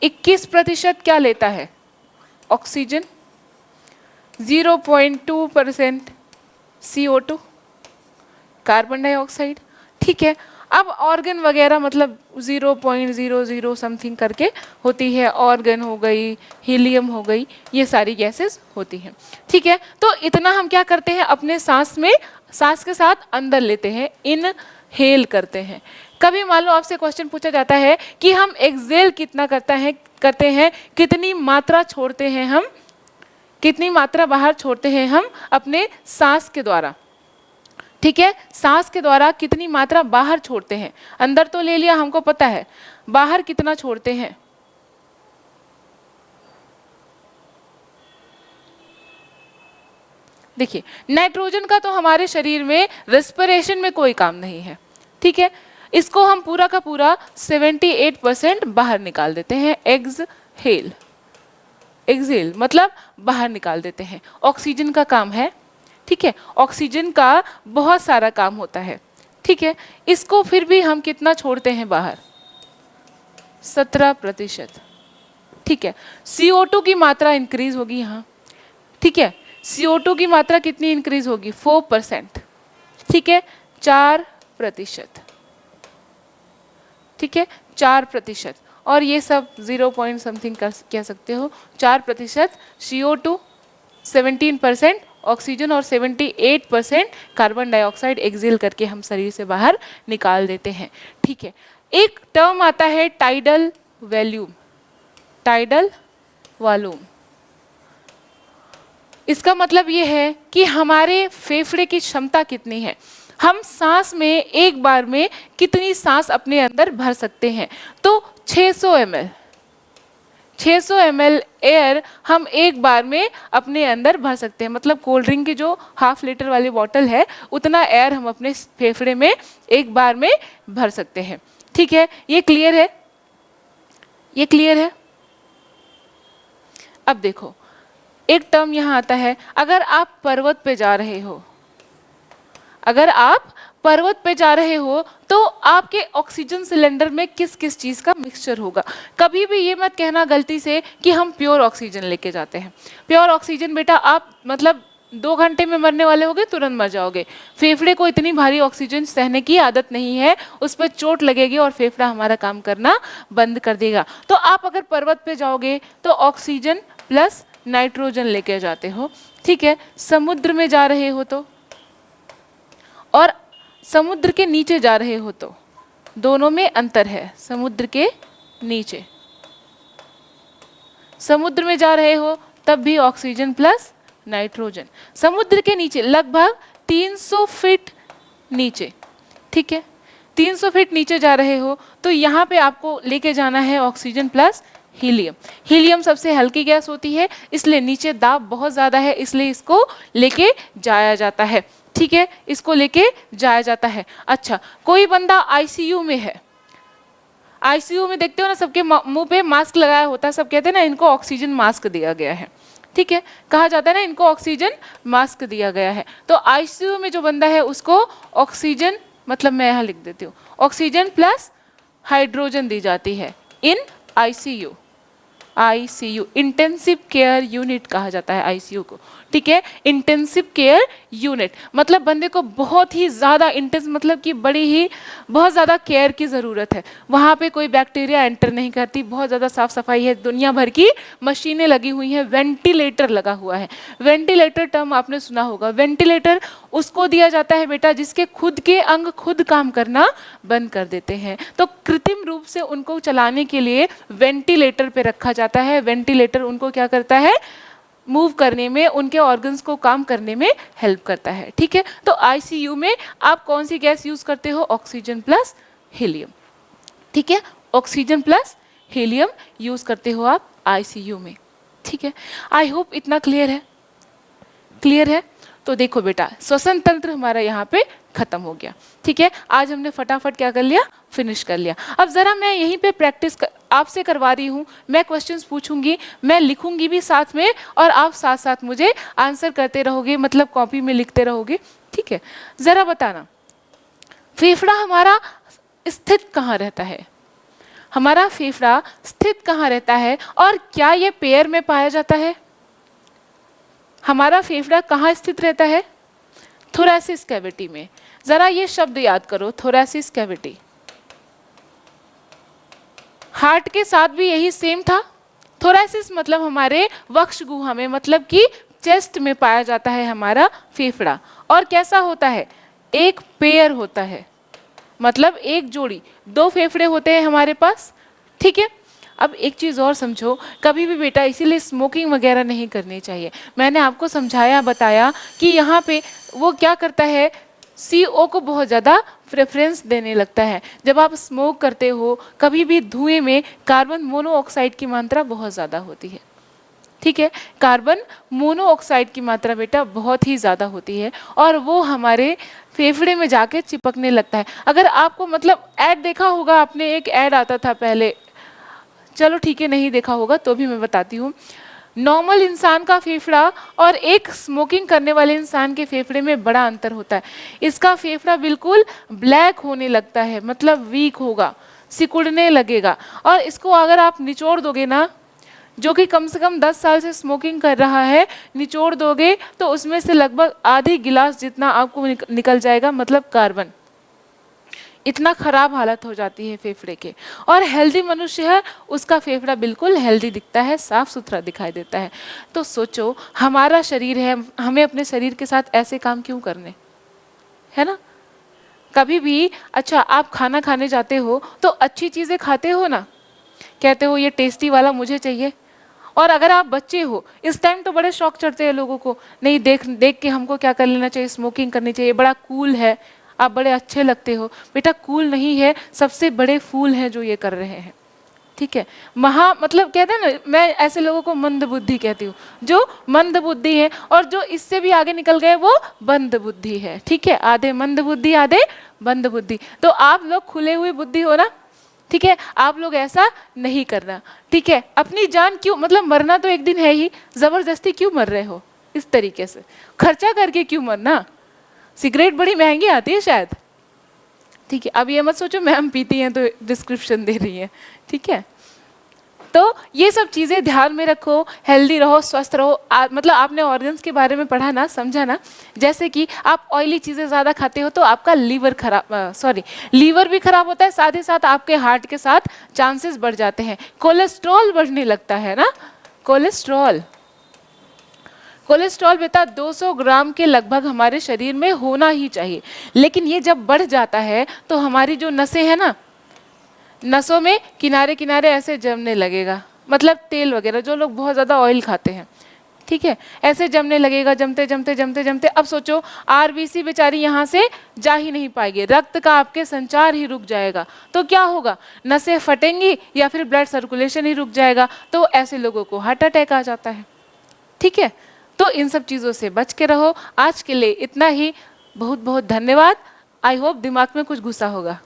21% क्या लेता है, ऑक्सीजन, 0.2% CO2 कार्बन डाइऑक्साइड, ठीक है। अब ऑर्गन वगैरह मतलब 0.00 समथिंग करके होती है, ऑर्गन हो गई, हीलियम हो गई, ये सारी गैसेस होती हैं, ठीक है। तो इतना हम क्या करते हैं, अपने सांस में, सांस के साथ अंदर लेते हैं, इनहेल करते हैं। कभी मान लो आपसे क्वेश्चन पूछा जाता है कि हम एक्सहेल कितना करते हैं, कितनी मात्रा छोड़ते हैं हम, कितनी मात्रा बाहर छोड़ते हैं हम अपने सांस के द्वारा, ठीक है। सांस के द्वारा कितनी मात्रा बाहर छोड़ते हैं, अंदर तो ले लिया हमको पता है, बाहर कितना छोड़ते हैं, देखिए नाइट्रोजन का तो हमारे शरीर में रेस्पिरेशन में कोई काम नहीं है, ठीक है। इसको हम पूरा का पूरा 78% बाहर निकाल देते हैं, एक्सहेल, एक्सहेल मतलब बाहर निकाल देते हैं। ऑक्सीजन का काम है, ठीक है, ऑक्सीजन का बहुत सारा काम होता है, ठीक है। इसको फिर भी हम कितना छोड़ते हैं बाहर, 17%, ठीक है। CO2 की मात्रा इंक्रीज होगी यहाँ, ठीक है, CO2 की मात्रा कितनी इंक्रीज होगी, 4%, ठीक है, 4%, ठीक है, 4%, और ये सब 0 पॉइंट समथिंग कह सकते हो, 4% CO2, 17% ऑक्सीजन और 78% कार्बन डाइऑक्साइड एक्सहेल करके हम शरीर से बाहर निकाल देते हैं, ठीक है। एक टर्म आता है टाइडल वॉल्यूम, टाइडल वॉल्यूम, इसका मतलब ये है कि हमारे फेफड़े की क्षमता कितनी है, हम सांस में एक बार में कितनी सांस अपने अंदर भर सकते हैं। तो 600 ml 600 ml एयर हम एक बार में अपने अंदर भर सकते हैं। मतलब कोल्ड ड्रिंक की जो ½ लीटर वाली बॉटल है उतना एयर हम अपने फेफड़े में एक बार में भर सकते हैं। ठीक है, ये क्लियर है, ये क्लियर है। अब देखो एक टर्म यहाँ आता है, अगर आप पर्वत पे जा रहे हो, अगर आप पर्वत पे जा रहे हो तो आपके ऑक्सीजन सिलेंडर में किस किस चीज का मिक्सचर होगा। कभी भी ये मत कहना गलती से कि हम प्योर ऑक्सीजन लेके जाते हैं। प्योर ऑक्सीजन बेटा आप मतलब 2 घंटे में मरने वाले होगे, तुरंत मर जाओगे। फेफड़े को इतनी भारी ऑक्सीजन सहने की आदत नहीं है, उस पर चोट लगेगी और फेफड़ा हमारा काम करना बंद कर देगा। तो आप अगर पर्वत पे जाओगे तो ऑक्सीजन प्लस नाइट्रोजन लेके जाते हो। ठीक है, समुद्र में जा रहे हो तो, और समुद्र के नीचे जा रहे हो तो दोनों में अंतर है। समुद्र के नीचे, समुद्र में जा रहे हो तब भी ऑक्सीजन प्लस नाइट्रोजन। समुद्र के नीचे लगभग 300 फीट नीचे, ठीक है, 300 फीट नीचे जा रहे हो तो यहाँ पे आपको लेके जाना है ऑक्सीजन प्लस हीलियम। हीलियम सबसे हल्की गैस होती है, इसलिए नीचे दाब बहुत ज़्यादा है, इसलिए इसको लेके जाया जाता है। ठीक है, इसको लेके जाया जाता है। अच्छा, कोई बंदा आईसीयू में है, आईसीयू में देखते हो ना सबके मुंह पे मास्क लगाया होता है, सब कहते हैं ना इनको ऑक्सीजन मास्क दिया गया है। ठीक है, कहा जाता है ना इनको ऑक्सीजन मास्क दिया गया है। तो आईसीयू में जो बंदा है उसको ऑक्सीजन, मतलब मैं यहाँ लिख देती हूँ, ऑक्सीजन प्लस हाइड्रोजन दी जाती है in ICU. ICU intensive care unit कहा जाता है आईसीयू को। ठीक है, इंटेंसिव केयर यूनिट मतलब बंदे को बहुत ही ज़्यादा इंटेंस, मतलब कि बड़ी ही बहुत ज़्यादा केयर की ज़रूरत है। वहाँ पे कोई बैक्टीरिया एंटर नहीं करती, बहुत ज़्यादा साफ सफाई है, दुनिया भर की मशीनें लगी हुई हैं, वेंटिलेटर लगा हुआ है। वेंटिलेटर टर्म आपने सुना होगा। वेंटिलेटर उसको दिया जाता है बेटा जिसके खुद के अंग खुद काम करना बंद कर देते हैं, तो कृत्रिम रूप से उनको चलाने के लिए वेंटिलेटर पे रखा जाता है। वेंटिलेटर उनको क्या करता है, मूव करने में, उनके ऑर्गन्स को काम करने में हेल्प करता है। ठीक है, तो आईसीयू में आप कौन सी गैस यूज करते हो, ऑक्सीजन प्लस हीलियम। ठीक है, ऑक्सीजन प्लस हीलियम यूज करते हो आप आईसीयू में। ठीक है, आई होप इतना क्लियर है, क्लियर है। तो देखो बेटा श्वसन तंत्र हमारा यहाँ पे खत्म हो गया। ठीक है, आज हमने फटाफट क्या कर लिया, फिनिश कर लिया। अब जरा मैं यहीं पे प्रैक्टिस आपसे करवा रही हूँ, मैं क्वेश्चंस पूछूंगी, मैं लिखूंगी भी साथ में, और आप साथ साथ मुझे आंसर करते रहोगे, मतलब कॉपी में लिखते रहोगे। ठीक है, जरा बताना फेफड़ा हमारा स्थित कहाँ रहता है, हमारा फेफड़ा स्थित कहाँ रहता है, और क्या ये पैर में पाया जाता है। हमारा फेफड़ा कहाँ स्थित रहता है, थोरैसिस कैविटी में। जरा ये शब्द याद करो, थोरैसिस कैविटी। हार्ट के साथ भी यही सेम था। थोरैसिस मतलब हमारे वक्ष गुहा में, मतलब कि चेस्ट में पाया जाता है हमारा फेफड़ा। और कैसा होता है, एक पेयर होता है, मतलब एक जोड़ी, 2 फेफड़े होते हैं हमारे पास। ठीक है, अब एक चीज़ और समझो, कभी भी बेटा इसीलिए स्मोकिंग वगैरह नहीं करनी चाहिए। मैंने आपको समझाया बताया कि यहाँ पे वो क्या करता है, CO को बहुत ज़्यादा प्रेफरेंस देने लगता है। जब आप स्मोक करते हो कभी भी धुएं में कार्बन मोनोऑक्साइड की मात्रा बहुत ज़्यादा होती है। ठीक है, कार्बन मोनोऑक्साइड की मात्रा बेटा बहुत ही ज़्यादा होती है, और वो हमारे फेफड़े में जाके चिपकने लगता है। अगर आपको मतलब ऐड देखा होगा आपने, एक ऐड आता था पहले, चलो ठीक है नहीं देखा होगा तो भी मैं बताती हूँ। नॉर्मल इंसान का फेफड़ा और एक स्मोकिंग करने वाले इंसान के फेफड़े में बड़ा अंतर होता है। इसका फेफड़ा बिल्कुल ब्लैक होने लगता है, मतलब वीक होगा, सिकुड़ने लगेगा। और इसको अगर आप निचोड़ दोगे ना, जो कि कम से कम 10 साल से स्मोकिंग कर रहा है, निचोड़ दोगे तो उसमें से लगभग आधी गिलास जितना आपको निकल जाएगा, मतलब कार्बन। इतना खराब हालत हो जाती है फेफड़े के। और हेल्दी मनुष्य है, उसका फेफड़ा बिल्कुल हेल्दी दिखता है, साफ सुथरा दिखाई देता है। तो सोचो हमारा शरीर है, हमें अपने शरीर के साथ ऐसे काम क्यों करने, है ना। कभी भी अच्छा आप खाना खाने जाते हो तो अच्छी चीज़ें खाते हो ना, कहते हो ये टेस्टी वाला मुझे चाहिए, और अगर आप बच्चे हो, इस टाइम तो बड़े शौक चढ़ते हैं लोगों को, नहीं देख देख के हमको क्या कर लेना चाहिए, स्मोकिंग करनी चाहिए, बड़ा कूल है, आप बड़े अच्छे लगते हो। बेटा कूल नहीं है, सबसे बड़े फूल हैं जो ये कर रहे हैं, ठीक है। मतलब कहते हैं ना, मैं ऐसे लोगों को मंद बुद्धि कहती हूँ, जो मंद बुद्धि है, और जो इससे भी आगे निकल गए वो बंद बुद्धि है, ठीक है। आधे मंद बुद्धि आधे बंद बुद्धि। तो आप लोग खुले हुए बुद्धि हो ना, ठीक है, आप लोग ऐसा नहीं करना, ठीक है। अपनी जान क्यों, मतलब मरना तो एक दिन है ही, जबरदस्ती क्यों मर रहे हो, इस तरीके से खर्चा करके क्यों मरना। सिगरेट बड़ी महंगी आती है शायद, ठीक है। अब ये मत सोचो मैम पीती हैं तो डिस्क्रिप्शन दे रही है, ठीक है। तो ये सब चीज़ें ध्यान में रखो, हेल्दी रहो, स्वस्थ रहो। मतलब आपने ऑर्गन्स के बारे में पढ़ा ना, समझा ना, जैसे कि आप ऑयली चीज़ें ज़्यादा खाते हो तो आपका लीवर भी खराब होता है, साथ ही साथ आपके हार्ट के साथ चांसेस बढ़ जाते हैं, कोलेस्ट्रॉल बढ़ने लगता है ना। कोलेस्ट्रॉल बेटा 200 ग्राम के लगभग हमारे शरीर में होना ही चाहिए, लेकिन ये जब बढ़ जाता है तो हमारी जो नसें हैं ना, नसों में किनारे किनारे ऐसे जमने लगेगा, मतलब तेल वगैरह, जो लोग बहुत ज़्यादा ऑयल खाते हैं, ठीक है, ऐसे जमने लगेगा, जमते जमते जमते जमते। अब सोचो आरबीसी बेचारी यहाँ से जा ही नहीं पाएगी, रक्त का आपके संचार ही रुक जाएगा, तो क्या होगा, नसें फटेंगी या फिर ब्लड सर्कुलेशन ही रुक जाएगा, तो ऐसे लोगों को हार्ट अटैक आ जाता है, ठीक है। तो इन सब चीज़ों से बच के रहो। आज के लिए इतना ही, बहुत बहुत धन्यवाद। आई होप दिमाग में कुछ घुसा होगा।